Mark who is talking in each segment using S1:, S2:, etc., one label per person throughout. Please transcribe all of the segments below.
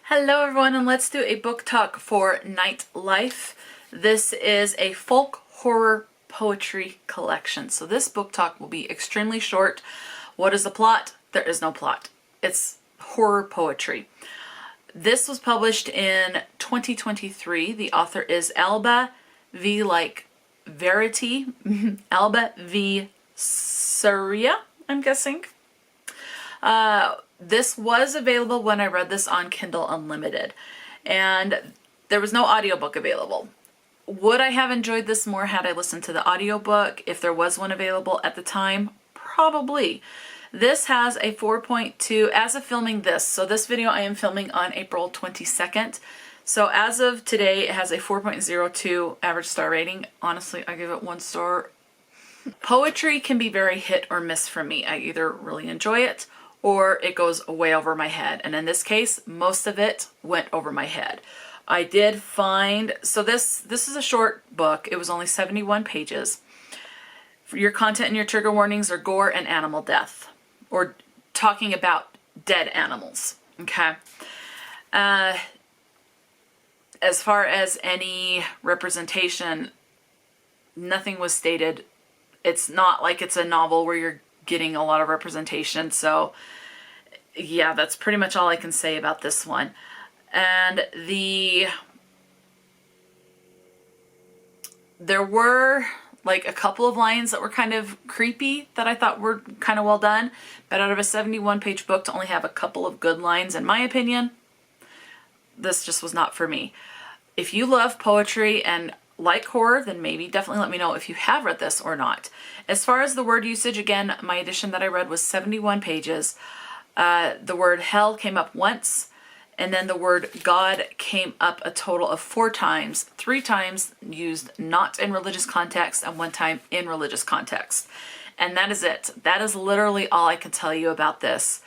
S1: Hello everyone, and let's do a book talk for Nightlife. This is a folk horror poetry collection. So this book talk will be extremely short. What is the plot? There is no plot. It's horror poetry. This was published in 2023. The author is Alba V like Verity. Alba V Sarria, I'm guessing. This was available when I read this on Kindle Unlimited, and there was no audiobook available. Would I have enjoyed this more had I listened to the audiobook if there was one available at the time? Probably. This has a 4.2 as of filming this. So this video I am filming on April 22nd. So as of today, it has a 4.02 average star rating. Honestly, I give it 1 star. Poetry can be very hit or miss for me. I either really enjoy it or it goes way over my head. And in this case, most of it went over my head. I did find, so this is a short book. It was only 71 pages. Your content and your trigger warnings are gore and animal death, or talking about dead animals, okay? As far as any representation, nothing was stated. It's not like it's a novel where you're getting a lot of representation. So yeah, that's pretty much all I can say about this one. And there were like a couple of lines that were kind of creepy that I thought were kind of well done, but out of a 71-page book to only have a couple of good lines, in my opinion, this just was not for me. If you love poetry and like horror, then maybe definitely let me know if you have read this or not. As far as the word usage, again, my edition that I read was 71 pages. The word hell came up once, and then the word God came up a total of 4 times, 3 times used not in religious context and 1 time in religious context. And that is it. That is literally all I can tell you about this.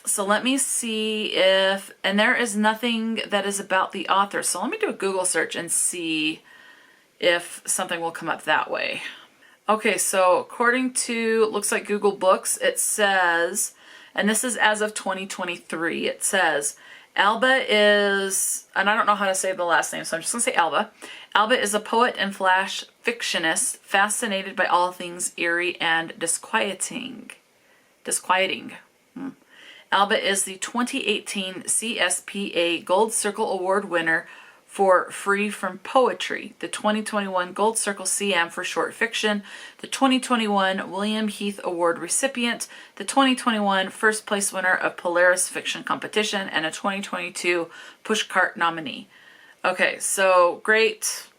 S1: So let me see if, and there is nothing that is about the author. So let me do a Google search and see if something will come up that way. Okay, so according to, looks like Google Books, it says, and this is as of 2023, it says, Alba is, and I don't know how to say the last name, so I'm just going to say Alba. Alba is a poet and flash fictionist, fascinated by all things eerie and disquieting. Alba is the 2018 CSPA Gold Circle Award winner for Free from Poetry, the 2021 Gold Circle CM for short fiction, the 2021 William Heath Award recipient, the 2021 first place winner of Polaris Fiction Competition, and a 2022 Pushcart nominee. Okay, so great.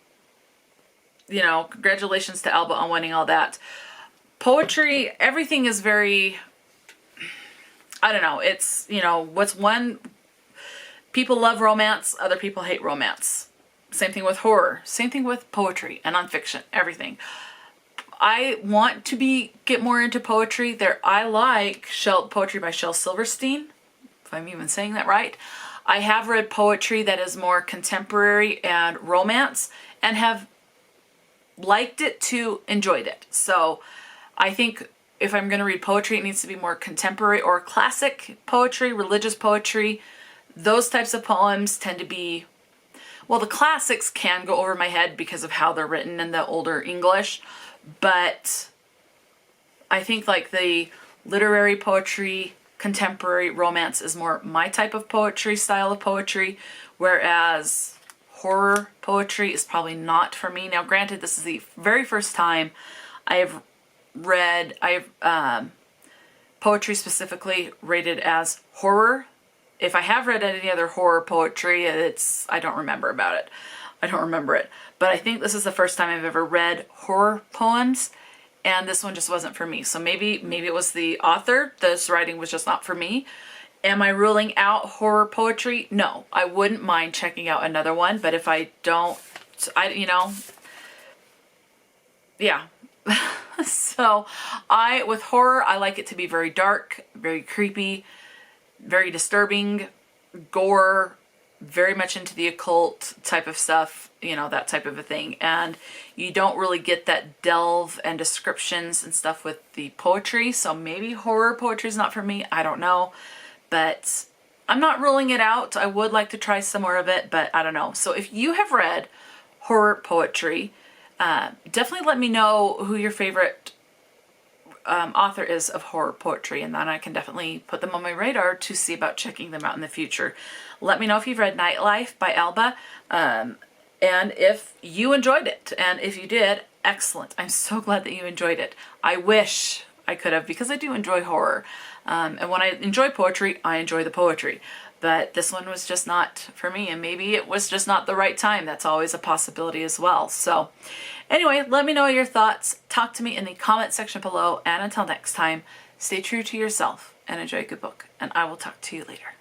S1: You know, congratulations to Alba on winning all that. Poetry, everything is very, I don't know, it's, you know, what's one, people love romance, other people hate romance. Same thing with horror, same thing with poetry and nonfiction, everything. I want to get more into poetry. I like poetry by Shel Silverstein, if I'm even saying that right. I have read poetry that is more contemporary and romance and have liked it to enjoyed it. So I think if I'm going to read poetry, it needs to be more contemporary or classic poetry, religious poetry. Those types of poems tend to be, well, the classics can go over my head because of how they're written in the older English, but I think like the literary poetry, contemporary romance is more my type of poetry, style of poetry, whereas horror poetry is probably not for me. Now, granted, this is the very first time I have read, poetry specifically rated as horror. If I have read any other horror poetry, I don't remember about it. I don't remember it. But I think this is the first time I've ever read horror poems, and this one just wasn't for me. So maybe it was the author. This writing was just not for me. Am I ruling out horror poetry? No, I wouldn't mind checking out another one, but if I don't, yeah. So with horror, I like it to be very dark, very creepy, very disturbing, gore, very much into the occult type of stuff, you know, that type of a thing. And you don't really get that delve and descriptions and stuff with the poetry. So maybe horror poetry is not for me. I don't know. But I'm not ruling it out. I would like to try some more of it, but I don't know. So if you have read horror poetry, definitely let me know who your favorite author is of horror poetry, and then I can definitely put them on my radar to see about checking them out in the future. Let me know if you've read Nightlife by Alba, and if you enjoyed it. And if you did, excellent. I'm so glad that you enjoyed it. I wish I could have, because I do enjoy horror. And when I enjoy poetry, I enjoy the poetry. But this one was just not for me, and maybe it was just not the right time. That's always a possibility as well. So anyway, let me know your thoughts. Talk to me in the comment section below. And until next time, stay true to yourself and enjoy a good book. And I will talk to you later.